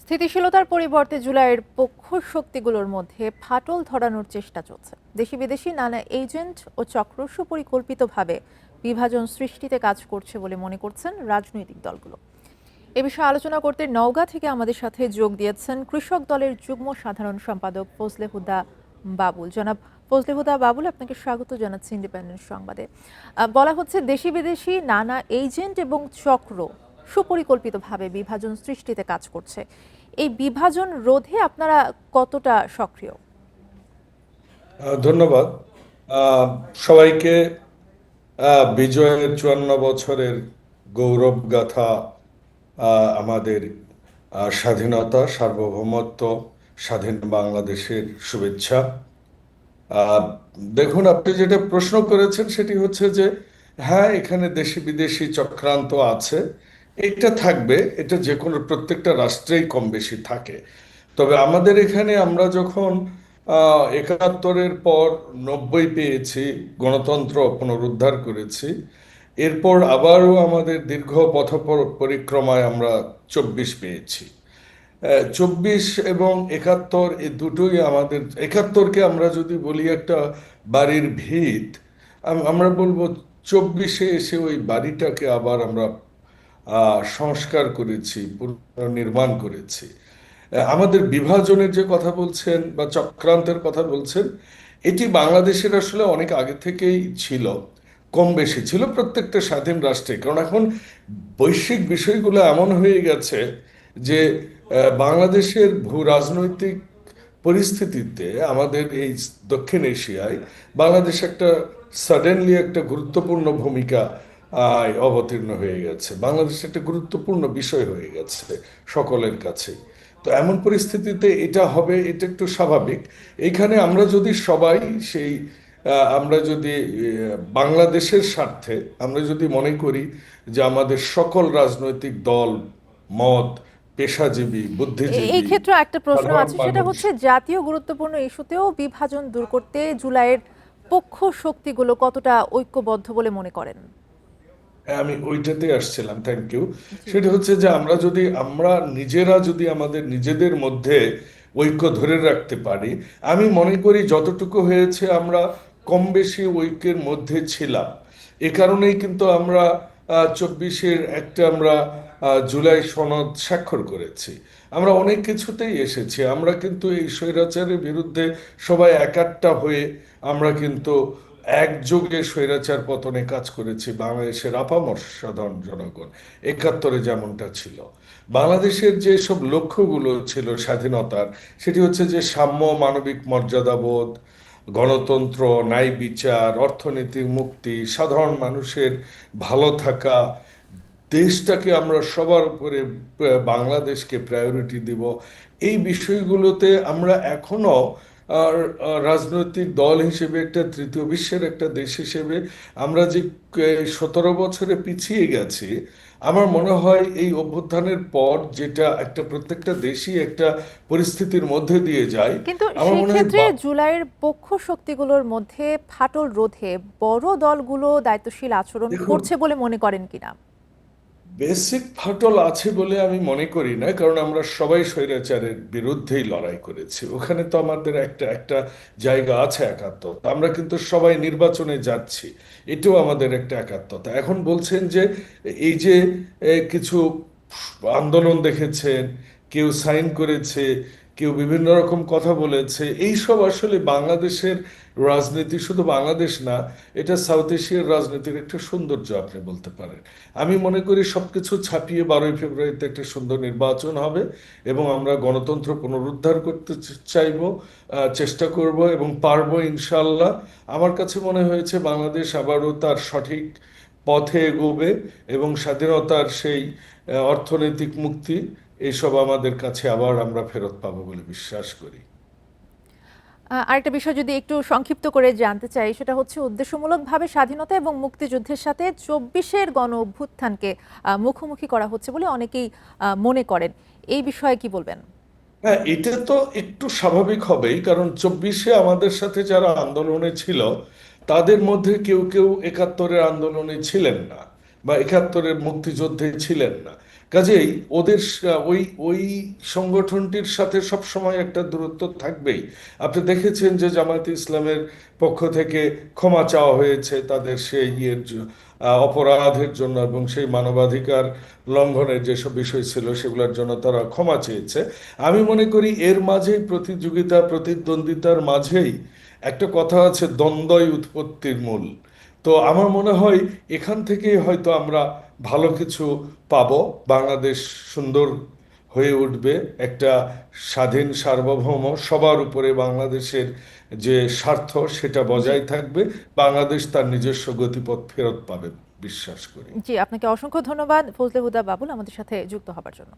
স্থিতিশীলতার পরিবর্তে জুলাইয়ের পক্ষ শক্তিগুলোর মধ্যে ফাটল ধরানোর চেষ্টা চলছে। দেশি বিদেশি নানা এজেন্ট ও চক্র সুপরিকল্পিতভাবে বিভাজন সৃষ্টিতে কাজ করছে বলে মনে করছেন রাজনৈতিক দলগুলো। এ বিষয়ে আলোচনা করতে নওগাঁ থেকে আমাদের সাথে যোগ দিয়েছেন কৃষক দলের যুগ্ম সাধারণ সম্পাদক ফজলে হুদা বাবুল। জনাব ফজলে হুদা বাবুল, আপনাকে স্বাগত জানাচ্ছি ইন্ডিপেন্ডেন্ট সংবাদে। বলা হচ্ছে দেশি বিদেশি নানা এজেন্ট এবং চক্র সুপরিকল্পিতভাবে বিভাজন সৃষ্টিতে কাজ করছে। এই বিভাজন রোধে আপনারা কতটা সক্রিয়? ধন্যবাদ সবাইকে। বিজয়ের 54 বছরের গৌরব গাথা, আমাদের স্বাধীনতা, সার্বভৌমত্ব, স্বাধীন বাংলাদেশের শুভেচ্ছা। আহ, দেখুন, আপনি যেটা প্রশ্ন করেছেন সেটি হচ্ছে যে হ্যাঁ, এখানে দেশি বিদেশি চক্রান্ত আছে। এটা থাকবে, এটা যে কোনো প্রত্যেকটা রাষ্ট্রেই কম বেশি থাকে। তবে আমাদের এখানে আমরা যখন 71-এর পর 90 পেয়েছি, গণতন্ত্র পুনরুদ্ধার করেছি, এরপর আবারও আমাদের দীর্ঘ পরিক্রমায় আমরা 24 পেয়েছি। 24 এবং 71 এই দুটোই আমাদের। 71কে আমরা যদি বলি একটা বাড়ির ভিত, আমরা বলবো 24-এ এসে ওই বাড়িটাকে আবার আমরা সংস্কার করেছি, পুনর্নির্মাণ করেছি। আমাদের বিভাজনের যে কথা বলছেন বা চক্রান্তের কথা বলছেন, এটি বাংলাদেশের আসলে অনেক আগে থেকেই ছিল, কম বেশি ছিল প্রত্যেকটা স্বাধীন রাষ্ট্রে। কারণ এখন বৈশ্বিক বিষয়গুলো এমন হয়ে গেছে যে বাংলাদেশের ভূ রাজনৈতিক পরিস্থিতিতে আমাদের এই দক্ষিণ এশিয়ায় বাংলাদেশ একটা সাডেনলি একটা গুরুত্বপূর্ণ ভূমিকা অবতীর্ণ হয়ে গেছে। বাংলাদেশ একটা গুরুত্বপূর্ণ বিষয় হয়ে গেছে সকলের কাছে। তো এমন পরিস্থিতিতে এটা হবে, এটা একটু স্বাভাবিক। এইখানে আমরা যদি সবাই সেই আমরা যদি বাংলাদেশের স্বার্থে আমরা যদি মনে করি যে আমাদের সকল রাজনৈতিক দল, মত, পেশাজীবী, এই বুদ্ধিজীবী, ক্ষেত্রে একটা প্রশ্ন সাধারণ আছে, সেটা মানুষ। হচ্ছে জাতীয় গুরুত্বপূর্ণ ইস্যুতেও বিভাজন দূর করতে জুলাইয়ের পক্ষ শক্তিগুলো কতটা ঐক্যবদ্ধ বলে মনে করেন? হ্যাঁ, আমি ওইটাতে আসছিলাম, থ্যাংক ইউ। জি। সেটা হচ্ছে যে আমরা নিজেরা যদি আমাদের নিজেদের মধ্যে ঐক্য ধরে রাখতে পারি, আমি মনে করি যতটুকু হয়েছে আমরা কম বেশি ঐক্যের মধ্যে ছিলাম। এ কারণেই কিন্তু আমরা 24-এর একটা আমরা জুলাই সনদ স্বাক্ষর করেছি। আমরা অনেক কিছুতেই এসেছি। আমরা কিন্তু এই স্বৈরাচারের বিরুদ্ধে সবাই একাট্টা হয়ে আমরা কিন্তু একযোগে স্বৈরাচার পতনে কাজ করেছি বাংলাদেশের আপামর সাধারণ জনগণ। 71-এ যেমনটা ছিল, বাংলাদেশের যে সব লক্ষ্যগুলো ছিল স্বাধীনতার, সেটি হচ্ছে যে সাম্য, মানবিক মর্যাদাবোধ, গণতন্ত্র, ন্যায় বিচার, অর্থনৈতিক মুক্তি, সাধারণ মানুষের ভালো থাকা, দেশটাকে আমরা সবার উপরে, বাংলাদেশকে প্রায়োরিটি দিব। এই বিষয়গুলোতে আমরা এখনো আর রাজনৈতিক দল হিসেবে, একটা তৃতীয় বিশ্বের একটা দেশ হিসেবে আমরা যে 17 বছরে পিছিয়ে গেছি। আমার মনে হয় এই অভ্যুত্থানের পর যেটা একটা প্রত্যেকটা দেশই একটা পরিস্থিতির মধ্যে দিয়ে যায়, কিন্তু আমার সেই মনে হয় ক্ষেত্রে জুলাইয়ের পক্ষ শক্তিগুলোর মধ্যে ফাটল রোধে বড় দলগুলো দায়িত্বশীল আচরণ দেখুন, করছে বলে মনে করেন কিনা? বেসিক ফাটল আছে বলে আমি মনে করি না, কারণ আমরা সবাই স্বৈরাচারের বিরুদ্ধেই লড়াই করেছি। ওখানে তো আমাদের একটা একটা জায়গা আছে একাত্মতা। আমরা কিন্তু সবাই নির্বাচনে যাচ্ছি, এটাও আমাদের একটা একাত্মতা। এখন বলছেন যে এই যে কিছু আন্দোলন দেখেছেন, কেউ সাইন করেছে, কেউ বিভিন্ন রকম কথা বলেছে, এই সব আসলে বাংলাদেশের রাজনীতি, শুধু বাংলাদেশ না, এটা সাউথ এশিয়ার রাজনীতির একটা সৌন্দর্য আপনি বলতে পারেন। আমি মনে করি সবকিছু ছাপিয়ে 12ই ফেব্রুয়ারিতে একটা সুন্দর নির্বাচন হবে এবং আমরা গণতন্ত্র পুনরুদ্ধার করতে চাইবো, চেষ্টা করব এবং পারবো ইনশাল্লাহ। আমার কাছে মনে হয়েছে বাংলাদেশ আবারও তার সঠিক পথে এগোবে এবং স্বাধীনতার সেই অর্থনৈতিক মুক্তি, এইসব আমাদের কাছে আবার আমরা ফেরত পাবো বলে বিশ্বাস করি। আরেকটা বিষয় যদি একটু সংক্ষিপ্ত করে জানতে চাই, সেটা হচ্ছে উদ্দেশ্যমূলকভাবে স্বাধীনতা এবং মুক্তিযুদ্ধের সাথে 24-এর গণ অভ্যুত্থানকে মুখোমুখি করা হচ্ছে বলে অনেকেই মনে করেন। এই বিষয়ে কি বলবেন? হ্যাঁ, এটা তো একটু স্বাভাবিক হবেই, কারণ 24-এ আমাদের সাথে যারা আন্দোলনে ছিল তাদের মধ্যে কেউ কেউ 71-এর আন্দোলনে ছিলেন না বা 71-এর মুক্তিযুদ্ধে ছিলেন না। কাজেই ওদের ওই ওই সংগঠনটির সাথে সব সময় একটা দূরত্ব থাকবেই। আপনি দেখেছেন যে জামায়াতে ইসলামের পক্ষ থেকে ক্ষমা চাওয়া হয়েছে তাদের সেই অপরাধের জন্য, এবং সেই মানবাধিকার লঙ্ঘনের যেসব বিষয় ছিল সেগুলোর জন্য তারা ক্ষমা চেয়েছে। আমি মনে করি এর মাঝেই প্রতিযোগিতা প্রতিদ্বন্দ্বিতার মাঝেই একটা কথা আছে, দ্বন্দ্বই উৎপত্তির মূল। তো আমার মনে হয় এখান থেকেই হয়তো আমরা ভালো কিছু পাবো। বাংলাদেশ সুন্দর হয়ে উঠবে, একটা স্বাধীন সার্বভৌম সবার উপরে বাংলাদেশের যে স্বার্থ সেটা জি, বজায় থাকবে। বাংলাদেশ তার নিজস্ব গতিপথ ফেরত পাবে বিশ্বাস করি। জি, আপনাকে অসংখ্য ধন্যবাদ ফজলে হুদা বাবুল আমাদের সাথে যুক্ত হবার জন্য।